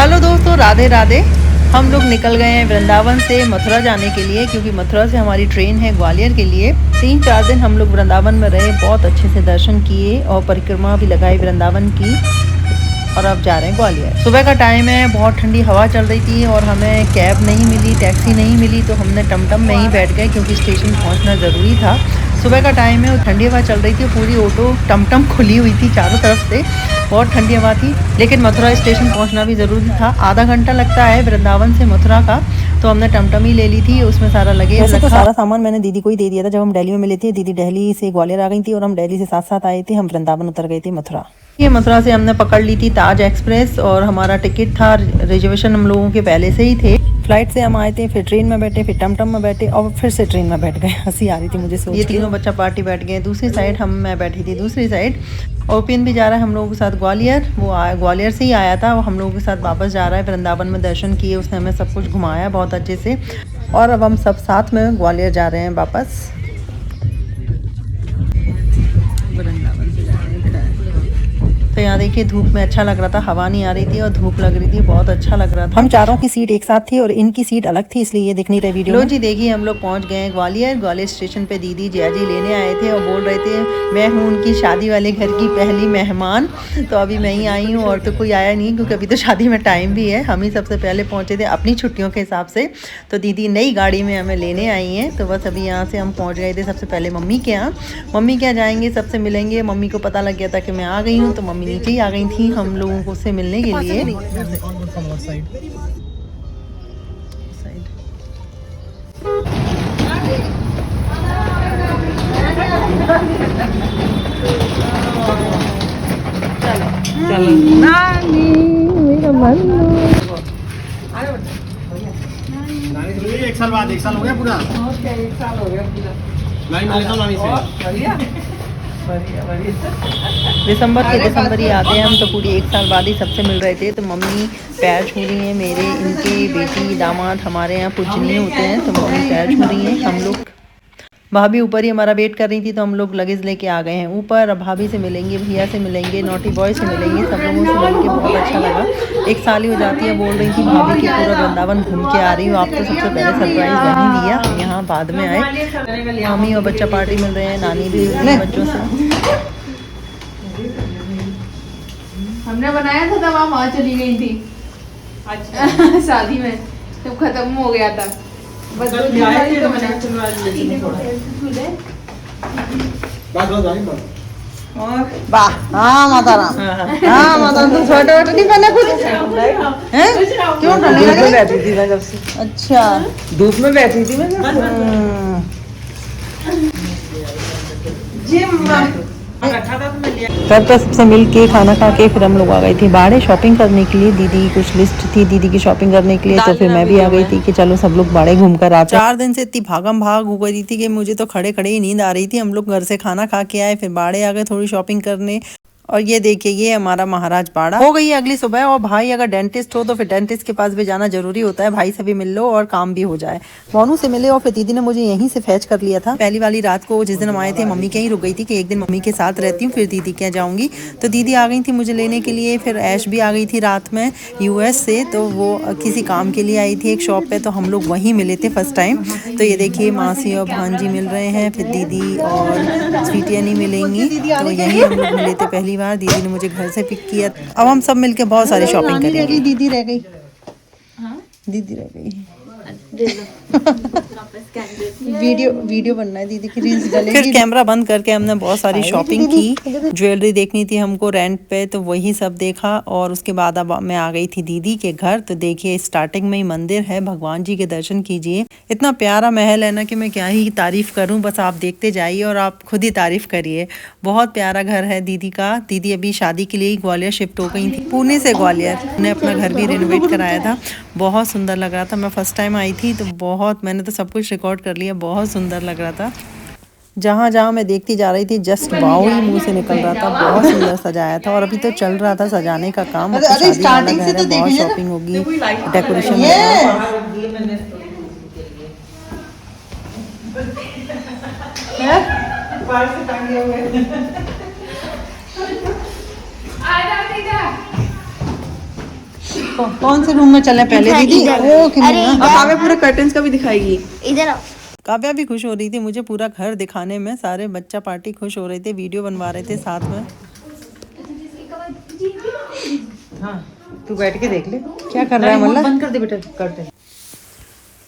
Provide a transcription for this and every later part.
Hello दोस्तों, राधे राधे। हम लोग निकल गए हैं वृंदावन से मथुरा जाने के लिए, क्योंकि मथुरा से हमारी ट्रेन है ग्वालियर के लिए। 3-4 दिन हम लोग वृंदावन में रहे, बहुत अच्छे से दर्शन किए और परिक्रमा भी लगाई वृंदावन की। और अब जा रहे हैं ग्वालियर। सुबह का टाइम है, बहुत ठंडी हवा चल रही थी और हमें कैब नहीं मिली, टैक्सी नहीं मिली, तो हमने टमटम में ही बैठ गए क्योंकि स्टेशन पहुंचना ज़रूरी था। सुबह का टाइम है और ठंडी हवा चल रही थी, पूरी ऑटो टमटम खुली हुई थी चारों तरफ से, बहुत ठंडी हवा थी। लेकिन मथुरा स्टेशन पहुंचना भी ज़रूरी था, आधा घंटा लगता है वृंदावन से मथुरा का, तो हमने टमटम ही ले ली थी। उसमें सारा लगेज रखा। तो सारा सामान मैंने दीदी को ही दे दिया था जब हम दिल्ली में मिले थे। दीदी दिल्ली से ग्वालियर आ गई थी और हम दिल्ली से साथ साथ आए थे। हम वृंदावन उतर गए थे मथुरा। ये मथुरा से हमने पकड़ ली थी ताज एक्सप्रेस और हमारा टिकट था, रिजर्वेशन हम लोगों के पहले से ही थे। फ्लाइट से हम आए थे, फिर ट्रेन में बैठे, फिर टमटम में बैठे और फिर से ट्रेन में बैठ गए। हंसी आ रही थी मुझे सोच के। ये तीनों बच्चा पार्टी बैठ गए दूसरी साइड, मैं बैठी थी दूसरी साइड। ओपिन भी जा रहा है हम लोगों के साथ ग्वालियर, वो ग्वालियर से ही आया था, वो हम लोगों के साथ वापस जा रहा है। वृंदावन में दर्शन किए, उसने हमें सब कुछ घुमाया बहुत अच्छे से। और अब हम सब साथ में ग्वालियर जा रहे हैं वापस। तो यहाँ देखिए धूप में अच्छा लग रहा था, हवा नहीं आ रही थी और धूप लग रही थी, बहुत अच्छा लग रहा था। हम चारों की सीट एक साथ थी और इनकी सीट अलग थी, इसलिए ये दिख नहीं रही वीडियो। लो जी देखिए, हम लोग पहुँच गए हैं ग्वालियर। ग्वालियर स्टेशन पे दीदी जया जी लेने आए थे और बोल रहे थे मैं हूँ उनकी शादी वाले घर की पहली मेहमान। तो अभी मैं ही आई हूँ और तो कोई आया नहीं, क्योंकि अभी तो शादी में टाइम भी है। हम ही सबसे पहले पहुँचे थे अपनी छुट्टियों के हिसाब से। तो दीदी नई गाड़ी में हमें लेने आई हैं। तो बस अभी यहाँ से हम पहुँच गए थे सबसे पहले मम्मी के यहाँ। मम्मी के यहाँ जाएंगे, सबसे मिलेंगे। मम्मी को पता लग गया था कि मैं आ गई हूँ, तो मम्मी नीचे ही आ गई थी हम लोगों को से मिलने के लिए। चलो नानी मेरा मन। एक साल बाद, 1 साल हो गया पूरा। 1 साल हो गया पूरा। दिसंबर ही आते हैं हम, तो पूरी 1 साल बाद ही सबसे मिल रहे थे। तो मम्मी पैर छू रही हैं मेरे, इनके बेटी दामाद हमारे यहाँ पूजनीय होते हैं, तो मम्मी पैर छू रही हैं। हम लोग भाभी ऊपर ही हमारा वेट कर रही थी, तो हम लोग लगेज लेके आ गए हैं ऊपर। अब भाभी से मिलेंगे, भैया से मिलेंगे, नोटी बॉय से मिलेंगे, सब लोगों से मिलके बहुत अच्छा लगा। 1 साल ही हो जाती है। बोल रही थी भाभी की पूरा वृंदावन घूम के आ रही हूँ, आप तो सबसे पहले सरप्राइज नहीं दिया, यहाँ बाद में आए। मामी और बच्चा पार्टी मिल रहे हैं, नानी भी बच्चों से। हमने बनाया था तब आप वहाँ चली गई थी। अच्छा शादी में तब खत्म हो गया था। बस दो दिन बाद ही तो बना। और वाह, हाँ माता राम, हाँ माता राम। तुम स्वेटर वेटर नहीं पहने खुद हैं? क्यों ठंडी लग रही? बैठी थी मैं जब से। अच्छा, धूप में बैठी थी मैं। तब तक सबसे मिल के खाना खा के फिर हम लोग आ गए थे बाड़े शॉपिंग करने के लिए। दीदी की कुछ लिस्ट थी दीदी की शॉपिंग करने के लिए, तो फिर मैं भी आ गई थी कि चलो सब लोग बाड़े घूम कर आते। 4 दिन से इतनी भागम भाग हो गई थी कि मुझे तो खड़े खड़े ही नींद आ रही थी। हम लोग घर से खाना खा के आए, फिर बाड़े आ गए थोड़ी शॉपिंग करने। और ये देखिए, ये हमारा महाराज बाड़ा हो गई है अगली सुबह। और भाई अगर डेंटिस्ट हो तो फिर डेंटिस्ट के पास भी जाना जरूरी होता है। भाई से भी मिल लो और काम भी हो जाए। मोनू से मिले और फिर दीदी ने मुझे यहीं से फैच कर लिया था। पहली वाली रात को जिस दिन हम आए थे, मम्मी के ही रुक गई थी कि एक दिन मम्मी के साथ रहती हूँ, फिर दीदी के यहाँ जाऊंगी। तो दीदी आ गई थी मुझे लेने के लिए। फिर ऐश भी आ गई थी रात में US से, तो वो किसी काम के लिए आई थी एक शॉप पे, तो हम लोग वहीं मिले थे फर्स्ट टाइम। तो ये देखिए मासी और भांजी मिल रहे हैं, फिर दीदी और स्वीटी नहीं मिलेंगी, तो यहीं हम लोग मिले थे पहली बार। दीदी ने मुझे घर से पिक किया। अब हम सब मिलके बहुत सारी शॉपिंग करेंगे। दीदी रह गई, दीदी रह गई। वीडियो बनना है दीदी की, रील्स डालेंगे। फिर कैमरा बंद करके हमने बहुत सारी शॉपिंग की। ज्वेलरी देखनी थी हमको रेंट पे, तो वही सब देखा। और उसके बाद अब मैं आ गई थी दीदी के घर। तो देखिए स्टार्टिंग में ही मंदिर है, भगवान जी के दर्शन कीजिए। इतना प्यारा महल है ना कि मैं क्या ही तारीफ करूं, बस आप देखते जाइए और आप खुद ही तारीफ करिए। बहुत प्यारा घर है दीदी का। दीदी अभी शादी के लिए ग्वालियर शिफ्ट हो गई थी, पुणे से ग्वालियर। उन्हें अपना घर भी रिनोवेट कराया था, बहुत सुंदर लग रहा था। मैं फर्स्ट टाइम आई थी तो मैंने तो सब कुछ रिकॉर्ड कर लिया, बहुत सुंदर लग रहा था। जहाँ जहाँ मैं देखती जा रही थी जस्ट वाव ही मुंह से निकल रहा था, बहुत सुंदर सजाया था। और अभी तो चल रहा था सजाने का काम। अरे स्टार्टिंग से तो बहुत शॉपिंग होगी, डेकोरेशन कौन से रूम में चले पहले दीदी? ओके अरे काव्या पूरे कर्टन्स का भी दिखाएगी। इधर आओ। काव्या भी खुश हो रही थी मुझे पूरा घर दिखाने में, सारे बच्चा पार्टी खुश हो रहे थे, वीडियो बनवा रहे थे साथ में। हाँ तू बैठ के देख ले क्या कर रहा है मल्ला। बंद कर दे बेटा करते।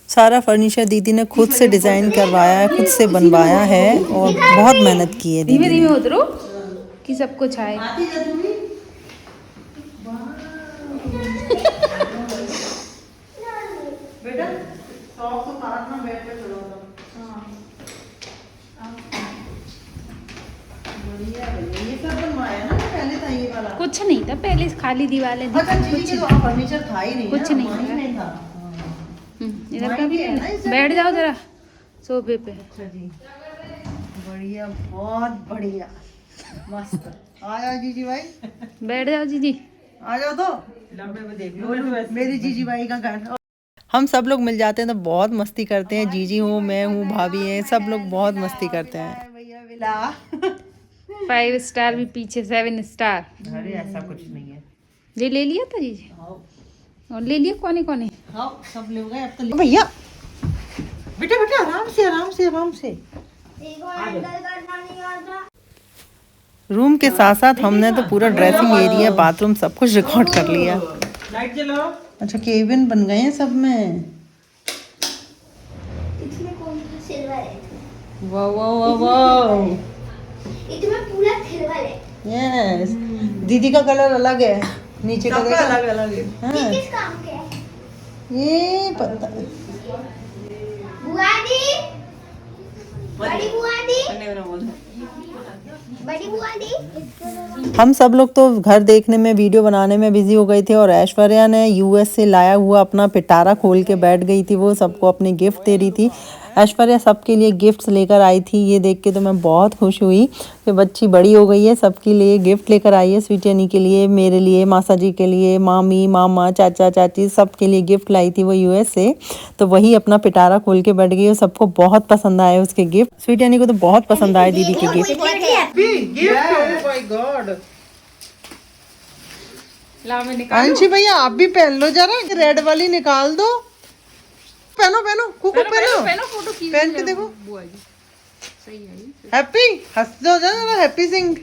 सारा फर्नीचर दीदी ने खुद से डिजाइन करवाया है, खुद से बनवाया है और बहुत मेहनत की है धीमे दीदी धीमे ने। उतरो कि सब कुछ आए। कुछ नहीं था पहले, खाली दीवारें थी। फर्नीचर था ही नहीं, कुछ नहीं था। इधर का भी बैठ जाओ जरा सोफे पे। अच्छा जी बढ़िया, बहुत बढ़िया, मस्त। आ जाओ जीजी भाई, बैठ जाओ जीजी। आ जाओ तो लंबे में देख लो मेरी जीजी भाई का घर। हम सब लोग मिल जाते हैं तो बहुत मस्ती करते हैं, जीजी हूँ, मैं हूँ, भाभी है, सब लोग बहुत मस्ती करते हैं। भैया विला 5 स्टार भी पीछे 7 स्टार। अरे ऐसा कुछ नहीं है। ये ले लिया था जीजी? और ले लिया कौन कौन? हाँ सब ले गए अब तो। भैया बेटा बेटा आराम से आराम से आराम से। रूम के साथ साथ हमने तो पूरा ड्रेसिंग एरिया, बाथरूम सब कुछ रिकॉर्ड कर लिया। लाइट जलाओ। अच्छा केबिन बन गए हैं सब में। इसमें कौन सा सिल्वर है? वाह वाह वाह वाह, इसमें पूरा सिल्वर है। यस। दीदी का कलर अलग है, नीचे का अलग अलग है। हाँ किस काम के है? ये पता है। बुआ दी, बड़ी बुआ दी, बड़ी बुआ दी। हम सब लोग तो घर देखने में, वीडियो बनाने में बिजी हो गए थे और ऐश्वर्या ने यूएस से लाया हुआ अपना पिटारा खोल के बैठ गई थी, वो सबको अपने गिफ्ट दे रही थी। ऐश्वर्या सबके लिए गिफ्ट्स लेकर आई थी, ये देख के तो मैं बहुत खुश हुई कि बच्ची बड़ी हो गई है, सबके लिए गिफ्ट लेकर आई है। स्वीटी के लिए, मेरे लिए, मासा जी के लिए, मामी मामा चाचा चाची सबके लिए गिफ्ट लाई थी वो यूएस से। तो वही अपना पिटारा खोल के बैठ गई और सबको बहुत पसंद आए उसके गिफ्ट। स्वीटी को तो बहुत पसंद आए दीदी के गिफ्ट। अंशी भैया आप भी पहन लो जरा, रेड वाली निकाल दो। पहनो पहनो कुकू पहनो, फोटो पहन के देखो। बुआ जी सही है। हैप्पी हंस दो जरा, हैप्पी सिंह।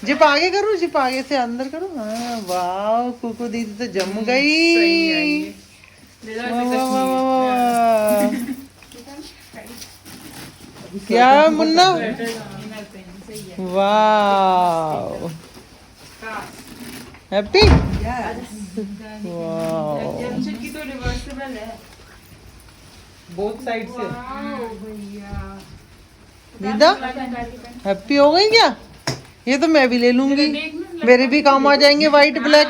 जिप आगे करो, जिप आगे से अंदर करो। हाँ वाह कुकू दीदी तो जम गई। वाह, वाह, वाह, वाह, वाह। क्या मुन्ना, वाह हैप्पी, बोथ साइड से। दीदा हैप्पी हो गई क्या? ये तो मैं भी ले लूंगी, मेरे भी काम आ जाएंगे वाइट ब्लैक।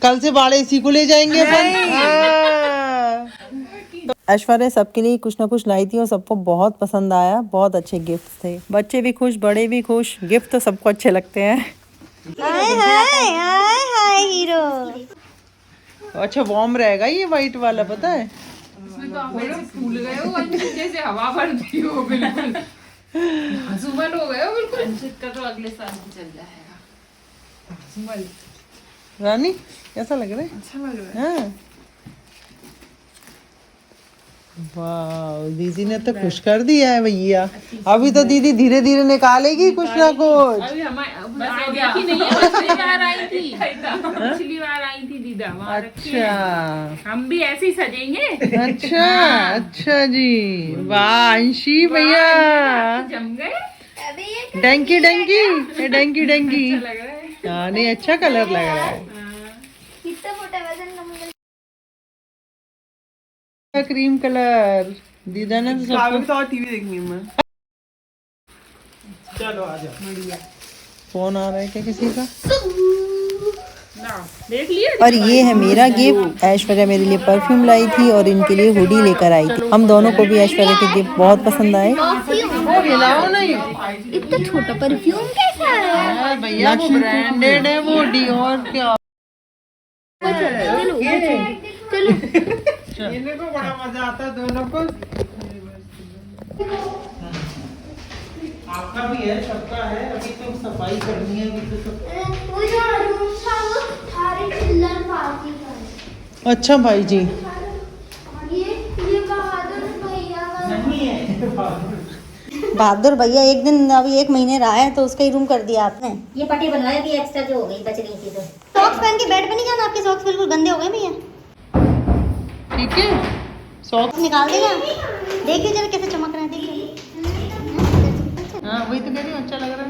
कल से बाड़े इसी को ले जाएंगे अपन। ऐश्वर्या सबके लिए कुछ ना कुछ लाई थी और सबको बहुत पसंद आया, बहुत अच्छे गिफ्ट थे। बच्चे भी खुश, बड़े भी खुश, गिफ्ट तो सबको अच्छे लगते हैं। हाय हाय हाय हाय हीरो। अच्छा वार्म रहेगा ये वाइट वाला, पता है? फूल गए हो जैसे हवा भरती हो, बिल्कुल सुमन हो गए हो बिल्कुल। अंशित का तो अगले साल भी चल जाएगा। सुमन रानी कैसा लग रहा है? अच्छा लग रहा है। हाँ वाह दीदी ने तो खुश कर दिया है भैया। अभी तो दीदी धीरे धीरे निकालेगी कुछ ना कुछ। अभी देखी नहीं है, पिछली बार आई थी, पिछली बार आई थी दीदा वहाँ रखी है। अच्छा हम भी ऐसे ही सजेंगे। अच्छा अच्छा जी, वाह अंशी भैया जम गए। डंकी डंकी डंकी डंकी। लग रहा है। हाँ नहीं अच्छा कलर लग रहा है। कितना मोटा वजन कम कर। क्रीम कलर दीदा ने तो सबको। टीवी देखनी है मैं। चलो आ जाओ। फोन आ रहा है क्या किसी का? देख लिया। और ये है मेरा गिफ्ट। ऐश्वर्या मेरे लिए परफ्यूम लाई थी और इनके लिए हुडी लेकर आई थी। हम दोनों को भी ऐश्वर्या के गिफ्ट बहुत पसंद आए। इतना छोटा परफ्यूम कैसा है? भैया वो ब्रांडेड है, वो डियोर क्या। चलो इन्हें को बड़ा मजा आता है दोनों को। आपका भी है, सबका है। अभी तो सफाई करनी है, अभी तो सब। वो जो रूम था वो सारे चिल्लर पार्टी का है। अच्छा भाई जी, ये बहादुर भैया का नहीं है। बहादुर भैया एक दिन अभी 1 महीने रहा है तो उसका ही रूम कर दिया आपने। ये पट्टी बनवाया भी एक्स्ट्रा जो हो गई बच रही थी तो। सॉक्स पहन के बेड पे नहीं जाना, आपके सॉक्स बिल्कुल गंदे हो गए भैया। ठीक है। सॉक्स निकाल देगा, देखिए जरा कैसे चमक रहे हैं, देखिए। हाँ वही तो कह रही हूँ, अच्छा लग रहा है।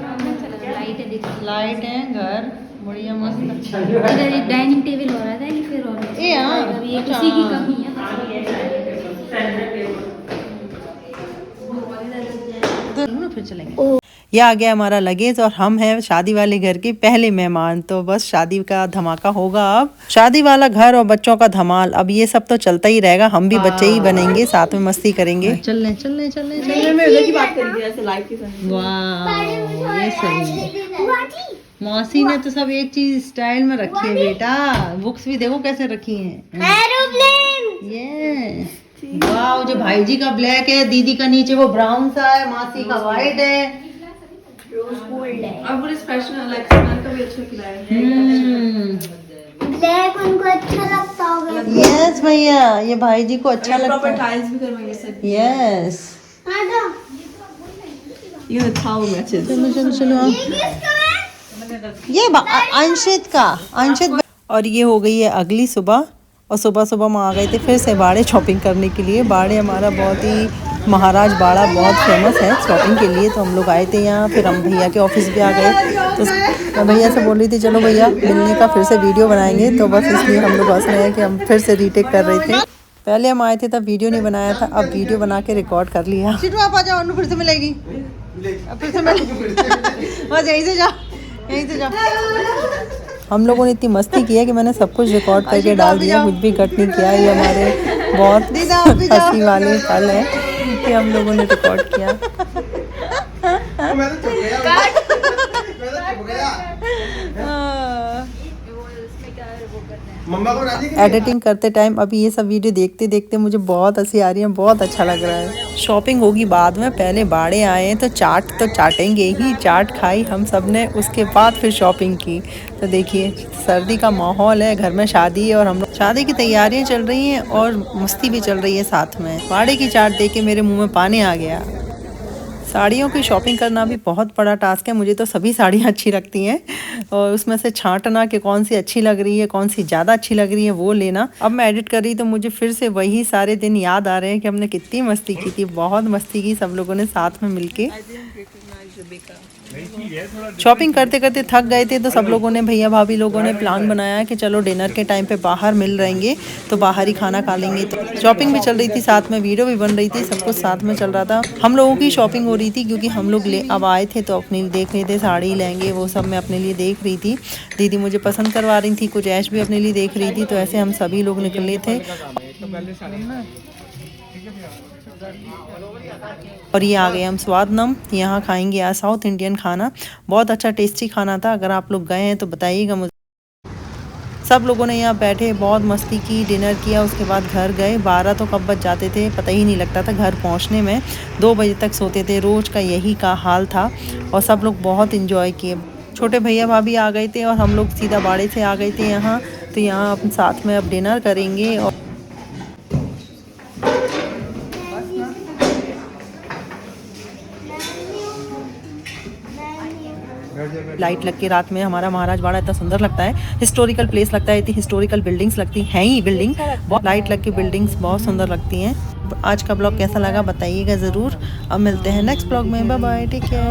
लाइट है देखो, लाइट है, घर बढ़िया मस्त। इधर एक डाइनिंग टेबल हो रहा था, ये फिर हो रहा है। ए हाँ, अभी एक अच्छा, उसी की हाँ। कमी है। फिर चलेंगे। ये आ गया हमारा लगेज और हम हैं शादी वाले घर के पहले मेहमान। तो बस शादी का धमाका होगा अब, शादी वाला घर और बच्चों का धमाल। अब ये सब तो चलता ही रहेगा, हम भी बच्चे ही बनेंगे, साथ में मस्ती करेंगे। चलने चलने चलने चलने में उधर की बात करेंगे ऐसे लाइव की। वाह ये सही है। मौसी ने तो सब एक चीज स्टाइल में रखी है बेटा। बुक्स भी देखो कैसे रखी हैं। एरोप्लेन ये वाह, जो भाई जी का ब्लैक है, दीदी का नीचे वो ब्राउन सा है, मासी का व्हाइट है। अब बड़े स्पेशल अलग स्मेल का भी अच्छा खिलाया ब्लैक उनको अच्छा लगता होगा। यस भैया, ये भाई जी को अच्छा लगता है। टाइल्स भी करवाएंगे सब। यस हाँ तो ये थाउ मैचेस। चलो चलो चलो ये किसका है? ये अंशित का, अंशित। और ये हो गई है अगली सुबह, और सुबह सुबह हम आ गए थे फिर से बाड़े शॉपिंग करने के लिए। बाड़े हमारा बहुत ही, महाराज बाड़ा बहुत फेमस है शॉपिंग के लिए। तो हम लोग आए थे यहाँ, फिर हम भैया के ऑफिस भी आ गए। तो मैं भैया से बोल रही थी चलो भैया मिलने का फिर से वीडियो बनाएंगे, तो बस इसलिए हम लोग हंस रहे हैं कि हम फिर से रीटेक कर रहे थे। पहले हम आए थे तब वीडियो नहीं बनाया था, अब वीडियो बना के रिकॉर्ड कर लिया। चिटू आप आ जाओ, अनु फिर से मिलेगी, अब फिर से मिलेगी। बस यहीं से जाओ, यहीं से जाओ। हम लोगों ने इतनी मस्ती की है कि मैंने सब कुछ रिकॉर्ड करके डाल दिया, कुछ भी कट नहीं किया। ये हमारे बहुत हंसी वाले पल है कि हम लोगों ने रिकॉर्ड किया। एडिटिंग करते टाइम अभी ये सब वीडियो देखते देखते मुझे बहुत हंसी आ रही है, बहुत अच्छा लग रहा है। शॉपिंग होगी बाद में, पहले बाड़े आए हैं तो चाट तो चाटेंगे ही। चाट खाई हम सब ने, उसके बाद फिर शॉपिंग की। तो देखिए सर्दी का माहौल है, घर में शादी है और हम लोग शादी की तैयारियां चल रही हैं और मस्ती भी चल रही है साथ में। बाड़े की चाट देख के मेरे मुँह में पानी आ गया। साड़ियों की शॉपिंग करना भी बहुत बड़ा टास्क है। मुझे तो सभी साड़ियाँ अच्छी लगती हैं और उसमें से छांटना कि कौन सी अच्छी लग रही है, कौन सी ज़्यादा अच्छी लग रही है, वो लेना। अब मैं एडिट कर रही तो मुझे फिर से वही सारे दिन याद आ रहे हैं कि हमने कितनी मस्ती की थी। बहुत मस्ती की सब लोगों ने साथ में मिलके। शॉपिंग करते करते थक गए थे तो सब लोगों ने, भैया भाभी लोगों ने प्लान बनाया कि चलो डिनर के टाइम पे बाहर मिल रहेंगे तो बाहर ही खाना खा लेंगे। तो शॉपिंग भी चल रही थी साथ में, वीडियो भी बन रही थी, सब कुछ साथ में चल रहा था। हम लोगों की शॉपिंग हो रही थी क्योंकि हम लोग अब आए थे तो अपने लिए देख रहे थे साड़ी लहंगे, वो सब मैं अपने लिए देख रही थी। दीदी मुझे पसंद करवा रही थी, कुछ ऐश भी अपने लिए देख रही थी। तो ऐसे हम सभी लोग निकले थे। और ये आ गए हम स्वादनम, यहाँ खाएंगे आज साउथ इंडियन खाना। बहुत अच्छा टेस्टी खाना था, अगर आप लोग गए हैं तो बताइएगा मुझे। सब लोगों ने यहाँ बैठे बहुत मस्ती की, डिनर किया, उसके बाद घर गए। 12 तो कब बज जाते थे पता ही नहीं लगता था घर पहुँचने में। 2 बजे तक सोते थे, रोज़ का यही का हाल था। और सब लोग बहुत इंजॉय किए। छोटे भैया भाभी आ गए थे और हम लोग सीधा बाड़े से आ गए थे यहाँ। तो यहाँ अपन साथ में अब डिनर करेंगे। और लाइट लग के रात में हमारा महाराज बाड़ा इतना सुंदर लगता है, हिस्टोरिकल प्लेस लगता है, इतनी हिस्टोरिकल बिल्डिंग्स लगती हैं ही, बिल्डिंग बहुत लाइट लग के बिल्डिंग्स बहुत सुंदर लगती हैं। आज का ब्लॉग कैसा लगा बताइएगा ज़रूर। अब मिलते हैं नेक्स्ट ब्लॉग में, बाय बाय, टेक केयर।